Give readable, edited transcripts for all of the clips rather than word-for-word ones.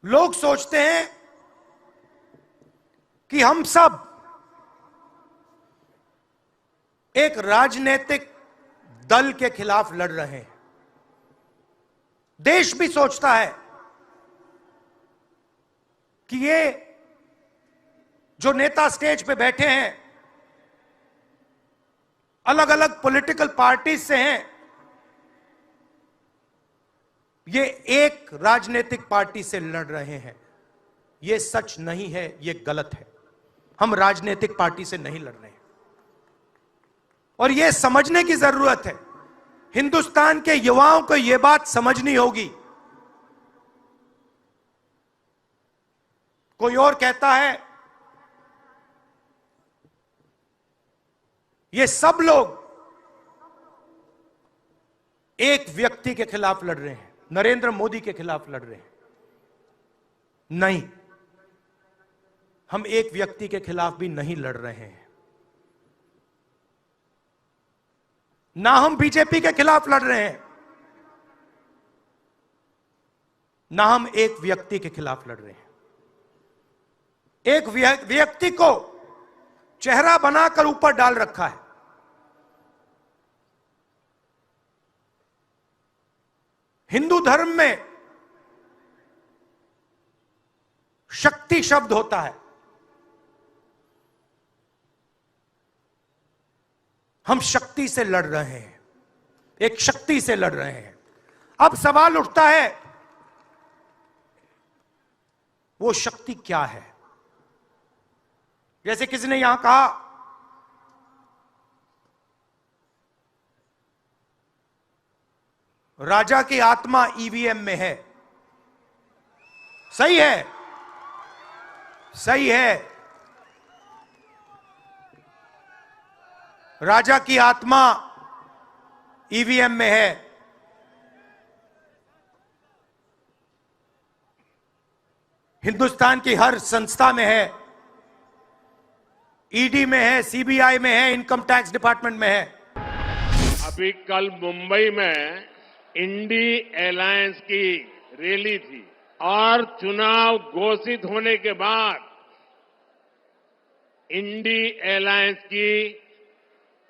लोग सोचते हैं कि हम सब एक राजनीतिक दल के खिलाफ लड़ रहे हैं। देश भी सोचता है कि ये जो नेता स्टेज पे बैठे हैं अलग अलग पॉलिटिकल पार्टीज से हैं, ये एक राजनीतिक पार्टी से लड़ रहे हैं। ये सच नहीं है, ये गलत है। हम राजनीतिक पार्टी से नहीं लड़ रहे हैं और यह समझने की जरूरत है। हिंदुस्तान के युवाओं को यह बात समझनी होगी। कोई और कहता है ये सब लोग एक व्यक्ति के खिलाफ लड़ रहे हैं, नरेंद्र मोदी के खिलाफ लड़ रहे हैं। नहीं, हम एक व्यक्ति के खिलाफ भी नहीं लड़ रहे हैं। ना हम बीजेपी के खिलाफ लड़ रहे हैं, ना हम एक व्यक्ति के खिलाफ लड़ रहे हैं। एक व्यक्ति को चेहरा बनाकर ऊपर डाल रखा है। हिंदू धर्म में शक्ति शब्द होता है। हम शक्ति से लड़ रहे हैं, एक शक्ति से लड़ रहे हैं। अब सवाल उठता है वो शक्ति क्या है? जैसे किसी ने यहां कहा राजा की आत्मा ईवीएम में है। सही है, सही है। राजा की आत्मा ईवीएम में है। हिंदुस्तान की हर संस्था में है, ईडी में है, सीबीआई में है, इनकम टैक्स डिपार्टमेंट में है। अभी कल मुंबई में इंडी अलायंस की रैली थी और चुनाव घोषित होने के बाद इंडी अलायंस की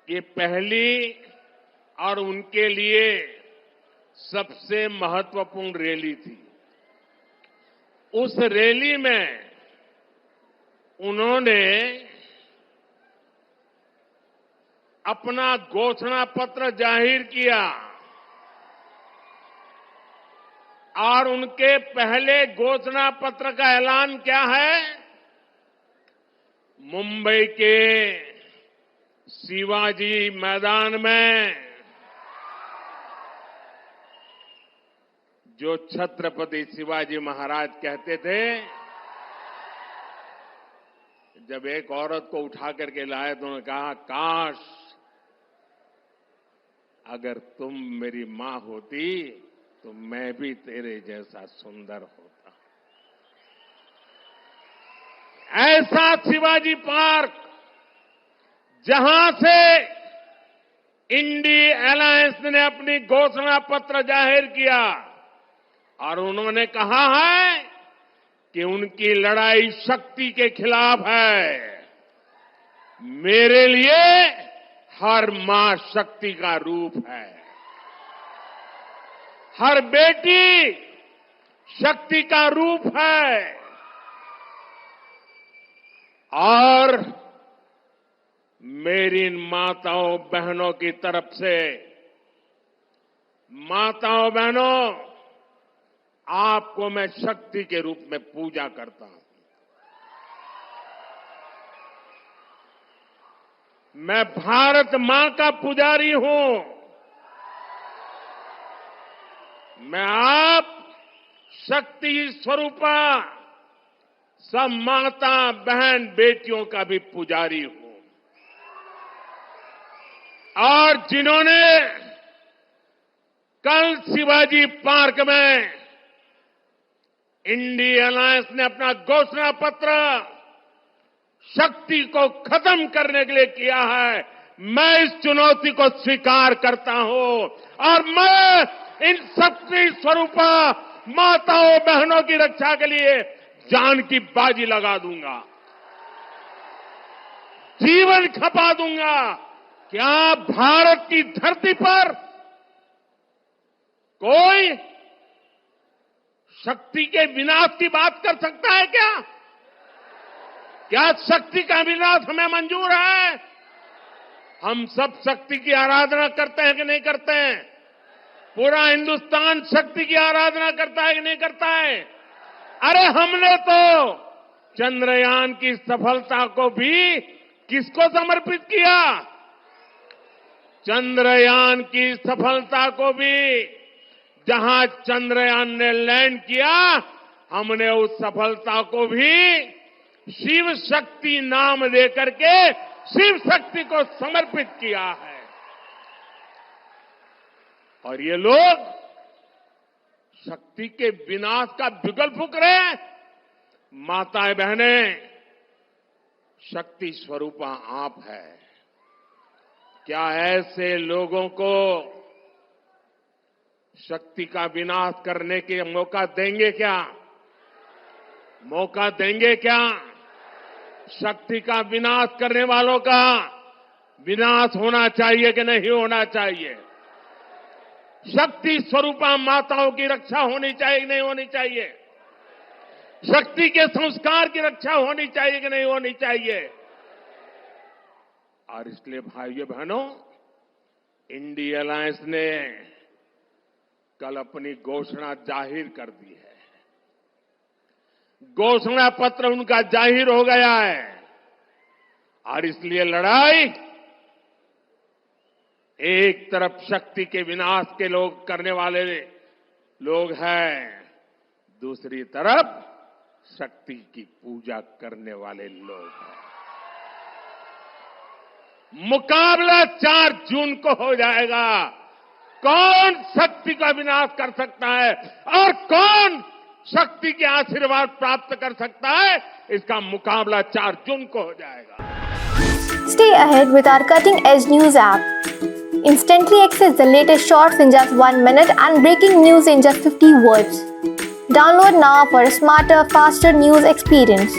ये पहली और उनके लिए सबसे महत्वपूर्ण रैली थी। उस रैली में उन्होंने अपना घोषणा पत्र जाहिर किया और उनके पहले घोषणा पत्र का ऐलान क्या है? मुंबई के शिवाजी मैदान में जो छत्रपति शिवाजी महाराज कहते थे, जब एक औरत को उठा करके लाए तो उन्होंने कहा, काश अगर तुम मेरी मां होती तो मैं भी तेरे जैसा सुंदर होता। ऐसा शिवाजी पार्क जहां से इंडी अलायंस ने अपनी घोषणा पत्र जाहिर किया और उन्होंने कहा है कि उनकी लड़ाई शक्ति के खिलाफ है। मेरे लिए हर मां शक्ति का रूप है, हर बेटी शक्ति का रूप है। और मेरी इन माताओं बहनों की तरफ से, माताओं बहनों, आपको मैं शक्ति के रूप में पूजा करता हूं। मैं भारत मां का पुजारी हूं। मैं आप शक्ति स्वरूपा सब माता बहन बेटियों का भी पुजारी हूं। और जिन्होंने कल शिवाजी पार्क में इंडी अलायंस ने अपना घोषणा पत्र शक्ति को खत्म करने के लिए किया है, मैं इस चुनौती को स्वीकार करता हूं और मैं इन शक्ति स्वरूपा माताओं बहनों की रक्षा के लिए जान की बाजी लगा दूंगा, जीवन खपा दूंगा। क्या भारत की धरती पर कोई शक्ति के विनाश की बात कर सकता है क्या? क्या शक्ति का विनाश हमें मंजूर है? हम सब शक्ति की आराधना करते हैं कि नहीं करते हैं? पूरा हिंदुस्तान शक्ति की आराधना करता है कि नहीं करता है? अरे हमने तो चंद्रयान की सफलता को भी किसको समर्पित किया? चंद्रयान की सफलता को भी, जहां चंद्रयान ने लैंड किया, हमने उस सफलता को भी शिव शक्ति नाम देकर के शिव शक्ति को समर्पित किया है। और ये लोग शक्ति के विनाश का बिगुल फूंक रहे हैं। माताएं बहनें, शक्ति स्वरूपा आप है। क्या ऐसे लोगों को शक्ति का विनाश करने के मौका देंगे क्या? मौका देंगे क्या? शक्ति का विनाश करने वालों का विनाश होना चाहिए कि नहीं होना चाहिए? शक्ति स्वरूपा माताओं की रक्षा होनी चाहिए कि नहीं होनी चाहिए? शक्ति के संस्कार की रक्षा होनी चाहिए कि नहीं होनी चाहिए? और इसलिए भाइयों बहनों, इंडिया अलायंस ने कल अपनी घोषणा जाहिर कर दी है। घोषणा पत्र उनका जाहिर हो गया है और इसलिए लड़ाई एक तरफ शक्ति के विनाश के लोग करने वाले लोग हैं, दूसरी तरफ शक्ति की पूजा करने वाले लोग हैं। मुकाबला 4 जून को हो जाएगा। कौन शक्ति का विनाश कर सकता है और कौन शक्ति के आशीर्वाद प्राप्त कर सकता है, इसका मुकाबला 4 जून को हो जाएगा। Stay ahead with our cutting edge news app. Instantly access the latest shorts in just 1 minute and breaking news in just 50 words. Download now for a smarter, faster news experience.